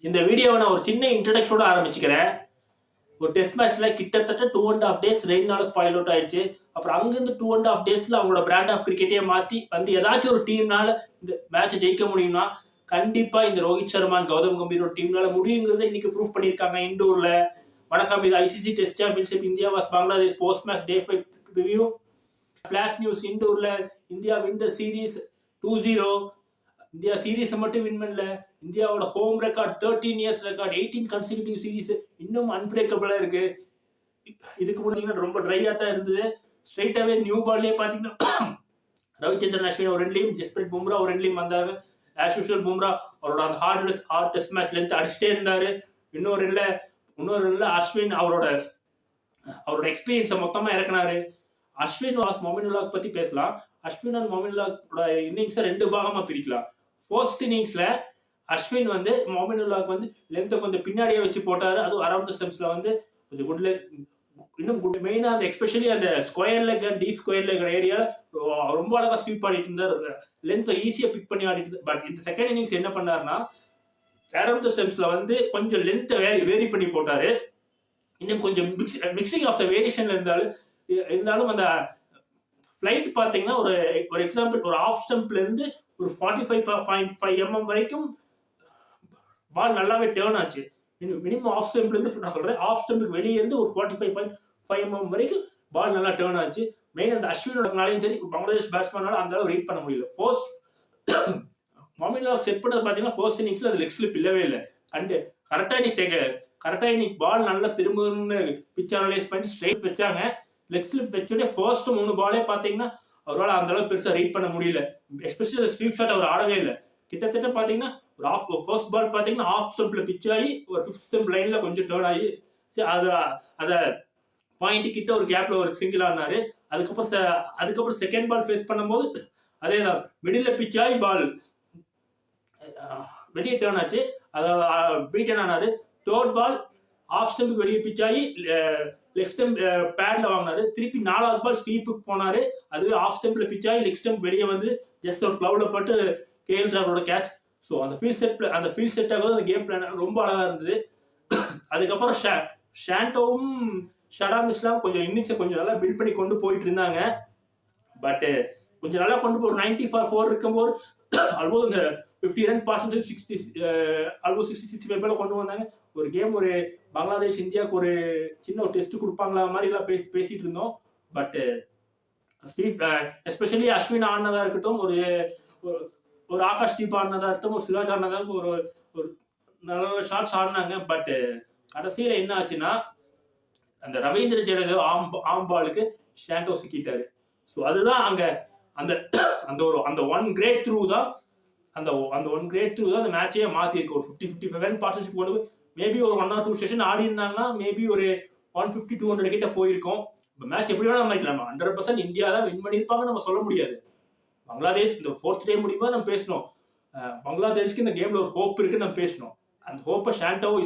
இந்த வீடியோவை நான் ஒரு சின்ன இன்ட்ரடக்ஷனோட ஆரம்பிச்சுக்கிறேன். ஒரு டெஸ்ட் மேட்ச்ல கிட்டத்தட்ட 2.5 days ரெயினால ஸ்பாயில் அவுட் ஆயிடுச்சு. அப்புறம் அங்கிருந்து 2.5 daysல அவங்களோட பிராண்ட் ஆஃப் கிரிக்கெட்டே மாத்தி வந்து ஏதாச்சும் ஒரு டீம்னால இந்த மேட்சை ஜெயிக்க முடியும்னா கண்டிப்பா இந்த ரோஹித் சர்மா கௌதம் கம்பீரோட டீம்னால முடியுங்கிறத இன்னைக்கு ப்ரூவ் பண்ணியிருக்காங்க இண்டோர்ல. வணக்கம், இது ICC test championship India vs Bangladesh post match day 5 review. Flash news, இண்டோர்ல India win the series 2-0. India series மட்டும் வின் பண்ணல, இந்தியாவோட home record 13 years record 18 consecutive series இன்னும் அன்பிரேக்கபிளா இருக்கு. இதுக்கு முன்னாடி ரொம்ப ட்ரையா தான் இருந்தது. ஸ்ட்ரைட்டாவே நியூ பால்லே பாத்தீங்கன்னா ரவிச்சந்திரன் அஸ்வின் ஒரு ரெண்டுலையும், ஜஸ்பிரீத் பும்ரா ஒரு ரெண்டுலையும் வந்தாரு. ஆஸ் யூஷுவல் பும்ரா அவரோட அந்த ஹார்ட் டெஸ்ட் மேட்ச்ல இருந்து அடிச்சுட்டே இருந்தாரு. இன்னொரு இல்ல அஸ்வின் அவரோட எக்ஸ்பீரியன்ஸை மொத்தமா இறக்குனாரு. அஸ்வின் வாஸ் மொமினுல்லாஹ் பத்தி பேசலாம். அஸ்வின் அண்ட் மொமினுல்லாஹோட இன்னிங்ஸை 2 பாகமா பிரிக்கலாம். ஃபர்ஸ்ட் இன்னிங்ஸ்ல அஸ்வின் வந்து மொமினுல்லாஹ் வந்து லென்த்தை கொஞ்சம் பின்னாடியே வச்சு போட்டாரு. அதுவும் அரௌண்ட் ஸ்டெம்ஸ்ல வந்து கொஞ்சம் குட்ல இன்னும் குட். மெயினா அந்த எஸ்பெஷலி அந்த square leg and deep square leg ஏரியால ரொம்ப அழகா ஸ்வீப் ஆடிட்டு இருந்தாரு. லென்த்தை ஈஸியா பிக் பண்ணி ஆடிட்டு. பட் இந்த செகண்ட் இன்னிங்ஸ் என்ன பண்ணாருன்னா அரௌண்ட் ஸ்டெம்ஸ்ல வந்து கொஞ்சம் லென்த்தை வேரி பண்ணி போட்டாரு. இன்னும் கொஞ்சம் மிக்சிங் ஆஃப் த வேரியேஷன்ல இருந்தாலும் அந்த ஃபிளைட் பாத்தீங்கன்னா ஒரு எக்ஸாம்பிள் ஒரு ஆஃப் ஸ்டெம்ப்ல இருந்து ஒரு 45.5 mm வரைக்கும் பால் நல்லாவே டேர்ன் ஆச்சு. மினிமம் ஆஃப் ஸ்டெம்ப்ல இருந்து நான் சொல்றேன், ஆஃப் ஸ்டெம்புக்கு வெளியே இருந்து ஒரு 45.5 mm வரைக்கும் பால் நல்லா டேர்ன் ஆச்சு. மெயின் அந்த அஸ்வினோடனாலையும் சரி, பங்களாதேஷ் பேட்ஸ்மேனால அந்த அளவு ரீட் பண்ண முடியல. ஃபர்ஸ்ட் மொமினுல்லாஹ் செட் பண்ணது பாத்தீங்கன்னா ஃபர்ஸ்ட் இன்னிங்ஸ்ல அது லெக் ஸ்லிப் இல்லவே இல்லை. அண்ட் கரெக்டா இன்னைக்கு பால் நல்லா திரும்புன்னு பிச் அனலைஸ் பண்ணி ஸ்ட்ரைட் வச்சாங்க. லெக் ஸ்லிப் வச்சுட்டு ஃபர்ஸ்ட் 3 பாலே பாத்தீங்கன்னா அவரால் அந்த அளவுக்கு பெருசா ரீட் பண்ண முடியல. எஸ்பெஷலி ஸ்வீப் ஷாட் அவர் ஆடவே இல்லை. கிட்டத்தட்ட பாத்தீங்கன்னா ஒரு ஃபர்ஸ்ட் பால் பாத்தீங்கன்னா ஆஃப் ஸ்டெம்ப்ல பிச் ஆகி ஒரு 5th ஸ்டெம்ப் லைன்ல கொஞ்சம் டேர்ன் ஆகி அத பாயிண்ட் கிட்ட ஒரு கேப்ல ஒரு சிங்கிள் ஆனாரு. அதுக்கப்புறம் செகண்ட் பால் ஃபேஸ் பண்ணும்போது அதே தான் மிடில் பிச் ஆகி பால் வெளியே டேர்ன் ஆச்சு. அதை பீட்டன் ஆனாரு. தேர்ட் பால் ஆஃப் ஸ்டெம்புக்கு வெளியே பிச் ஆகி லெக் ஸ்டெம்ப் பேட்ல வாங்கினாரு. திருப்பி 4வது பால் ஸ்வீப்புக்கு போனாரு. அதுவே ஆஃப் ஸ்டெம்ப்ல பிச் ஆகி லெக் ஸ்டெம்ப் வெளியே வந்து ஜஸ்ட் ஒரு கிளவுட்ல பட்டு கேஎல் ராகுலோட கேட்ச். ஸோ அந்த ஃபீல்ட் செட் ஆகுது. அந்த கேம் பிளான் ரொம்ப அழகா இருந்தது. அதுக்கப்புறம் ஷாண்டோவும் ஷடாம் இஸ்லாம் கொஞ்சம் இன்னிங்ஸை கொஞ்சம் நல்லா பில்ட் பண்ணி கொண்டு போயிட்டு இருந்தாங்க. பட் கொஞ்சம் நல்லா கொண்டு போய் 90-4 இருக்கும்போது ஆல்மோஸ்ட் அந்த 50 ரன் பார்சன்டேஜ் 60-65 கொண்டு வந்தாங்க. ஒரு கேம் ஒரு பங்களாதேஷ் இந்தியாவுக்கு ஒரு சின்ன ஒரு டெஸ்ட் கொடுப்பாங்களா மாதிரி எல்லாம் பேசிட்டு இருந்தோம். பட் எஸ்பெஷலி அஸ்வின் ஆனதா இருக்கட்டும், ஒரு ஆகாஷ் தீப் ஆனதா இருக்கட்டும், ஒரு சிராஜ் ஆனதா ஒரு நல்ல ஷாட்ஸ் ஆடினாங்க. பட் கடைசியில என்ன ஆச்சுன்னா அந்த ரவீந்திர ஜடேஜா ஆம்பாலுக்கு ஷாண்டோ சிக்கிட்டாரு. ஸோ அதுதான் அங்க அந்த ஒன் கிரேட் த்ரூ தான் அந்த மேட்சையே மாத்தி இருக்கு. ஒரு 50-55 ரன் பார்ட்னர்ஷிப் கொண்டு போய் மேபி ஒரு 1 or 2 செஷன் ஆடி இருந்தாங்கன்னா மேபி ஒரு 150-200 கிட்ட போயிருக்கும். மேட்ச் எப்படி வேணா நம்ம 100% இந்தியா தான் வின் பண்ணிருப்பாங்கன்னு நம்ம சொல்ல முடியாது. பங்களாதேஷ் இந்த 4th டே முடியுமா நம்ம பேசணும். பங்களாதேஷ்க்கு இந்த கேம்ல ஒரு ஹோப் இருக்குன்னு நம்ம பேசணும். அந்த ஹோப்பை ஷடாம்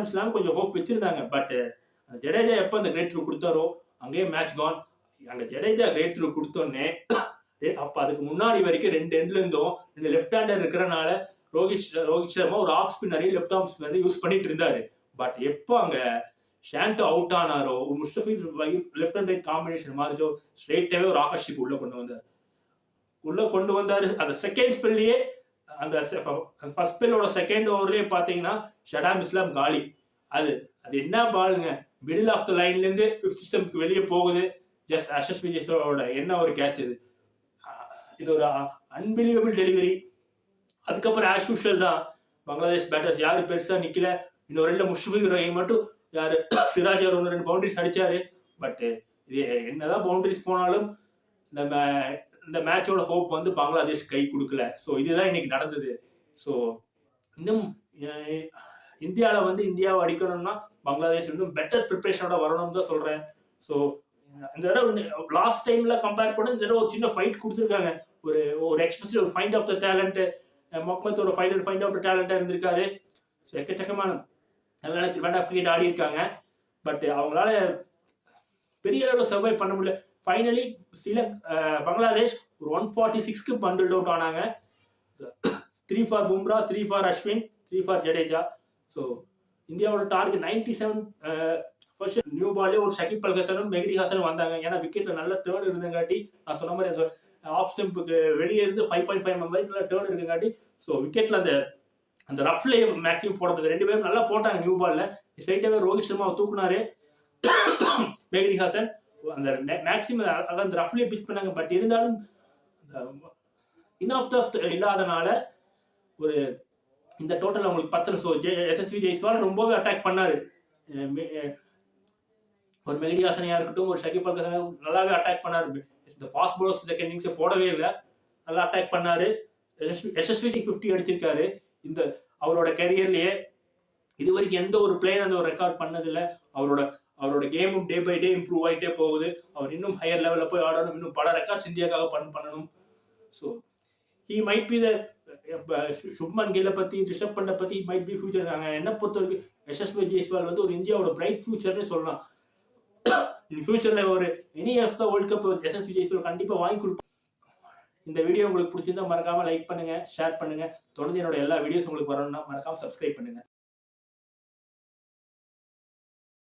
இஸ்லாம் கொஞ்சம் ஹோப் வச்சிருந்தாங்க. பட் ஜடேஜா எப்ப அந்த கிரேட் த்ரூ கொடுத்தாரோ அங்கேயே மேட்ச் கான். அங்க ஜடேஜா கிரேட் த்ரூ கொடுத்தோன்னே அப்ப அதுக்கு முன்னாடி வரைக்கும் 2 எண்ட்ல இருந்தும் 2 லெஃப்ட் ஹேண்டர் இருக்கிறனால ரோஹித் சர்மா ஒரு ஆஃப் ஸ்பின்னரை லெஃப்ட் ஆர்ம் ஸ்பின்னர் யூஸ் பண்ணிட்டு இருந்தாரு. பட் எப்போ அங்க ஷாண்டோ அவுட் ஆனாரோ, Mustafiz left and right combination மாறிச்சோ, ஸ்ட்ரெயிட்டாவே ஒரு ஆகாஷ் தீப் உள்ள கொண்டு வந்தாரு. அந்த செகண்ட் ஸ்பெல்லையே அந்த ஃபர்ஸ்ட் ஸ்பெல்லோட செகண்ட் ஓவர்லயே பாத்தீங்கன்னா ஷடாம் இஸ்லாம் காலி. அது என்ன பாலுங்க, மிடில் ஆஃப் த லைன்ல இருந்து 5th ஸ்டெம்ப்க்கு வெளியே போகுது. ஜஸ்ட் அஷஸ் விஜயோட என்ன ஒரு கேட்ச் இது ஒரு அன்பிலீவபிள் டெலிவரி. அதுக்கப்புறம் ஆஸ் யூஷுவல் தான் பங்களாதேஷ் பேட்டர்ஸ் யாரு பெருசா நிக்கல. இன்னொரு 2 முஷ்ஃபிக் ரஹீம் மட்டும் யாரு சிராஜ் 1-2 பவுண்டரிஸ் அடிச்சாரு. பட் இது என்னதான் பவுண்டரிஸ் போனாலும் இந்த மேட்சோட ஹோப் வந்து பங்களாதேஷ் கை கொடுக்கல. ஸோ இதுதான் இன்னைக்கு நடந்தது. ஸோ இன்னும் இந்தியாவை அடிக்கணும்னா பங்களாதேஷ் இன்னும் பெட்டர் ப்ரிப்பரேஷனோட வரணும்னு தான் சொல்றேன். ஸோ இந்த தடவை லாஸ்ட் டைம்ல கம்பேர் பண்ண இந்த தடவை ஒரு சின்ன ஃபைட் கொடுத்துருக்காங்க. ஒரு எக்ஸ்பெஷலி ஒரு find of the talent Mohammed ஒரு ஃபைண்ட் ஆஃப் த டேலண்டா இருந்திருக்காரு. எக்கச்சக்கமான நல்ல பிராண்ட் ஆஃப் கிரிக்கெட் ஆடி இருக்காங்க. பட் அவங்களால பெரிய அளவில் சர்வை பண்ண முடியல. ஃபைனலி பங்களாதேஷ் ஒரு 146க்கு பண்டில் அவுட் ஆனாங்க. 3 for Bumrah, 3 for Ashwin. 3 for Jadeja. So இந்தியாவோட டார்கெட் 97. ஃபர்ஸ்ட் நியூ பாலே ஒரு ஷகிப் அல் ஹசனும் மெஹ்டி ஹசனும் வந்தாங்க. ஏன்னா விக்கெட்ல நல்ல டேர்ன் இருந்தங்காட்டி, நான் சொன்ன மாதிரி ஆஃப் ஸ்டெம்புக்கு வெளியே இருந்து 5.5 மெம்பருக்கு நல்ல டேர்ன் இருக்குங்காட்டி, ஸோ விக்கெட்ல அந்த ரஃப்லே மேக்ஸிமம் போட முடியாது. 2 பேரும் நல்லா போட்டாங்க நியூ பால்ல. ஸ்ட்ரைட்டாவே ரோஹித் சர்மாவை தூக்குனாரு மெஹ்டி ஹசன். அந்த மேக்ஸிமம் அந்த ரஃப்லே பிச் பண்ணாங்க. பட் இருந்தாலும் இன்ஆஃப் இல்லாதனால ஒரு இந்த டோட்டல் அவங்களுக்கு 10. ஸோ எஸ்எஸ்வி ஜெய்ஸ்வால் ரொம்பவே அட்டாக் பண்ணாரு. ஒரு மெஹ்டி ஹசனையா இருக்கட்டும், ஒரு ஷகிப் அல் ஹசன் நல்லாவே அட்டாக் பண்ணாரு. இந்த ஃபாஸ்ட் பவுலர்ஸ் செகண்ட் இன்னிங்ஸ் போடவே இல்லை, நல்லா அட்டாக் பண்ணாரு. எஸ்எஸ்வி 50 அடிச்சிருக்காரு. இந்த அவரோட கரியர்லயே இது வரைக்கும் எந்த ஒரு பிளேயர் அந்த ஒரு ரெக்கார்ட் பண்ணதில்லை. அவரோட கேமும் டே பை டே இம்ப்ரூவ் ஆகிட்டே போகுது. அவர் இன்னும் ஹையர் லெவலில் போய் ஆடணும், இன்னும் பல ரெக்கார்ட்ஸ் இந்தியாவுக்காக பண்ணணும். So he might be the Shubman கில்லை பத்தி, ரிஷப் பண்டை பத்தி மைட் பி ஃபியூச்சர். என்ன பொறுத்த வரைக்கும் எஸ்எஸ்வி ஜெய்ஸ்வால் வந்து ஒரு இந்தியாவோட பிரைட் ஃபியூச்சர்னு சொல்லலாம். இன் ஃபியூச்சர்ல ஒரு any of the world cup Yashasvi Jaiswal கண்டிப்பா வாங்கி கொடுப்போம். இந்த வீடியோ உங்களுக்கு பிடிச்சிருந்தா மறக்காம லைக் பண்ணுங்க, ஷேர் பண்ணுங்க. தொடர்ந்து என்னோட எல்லா வீடியோஸ் உங்களுக்கு வரணும்னா மறக்காம சப்ஸ்கிரைப் பண்ணுங்க.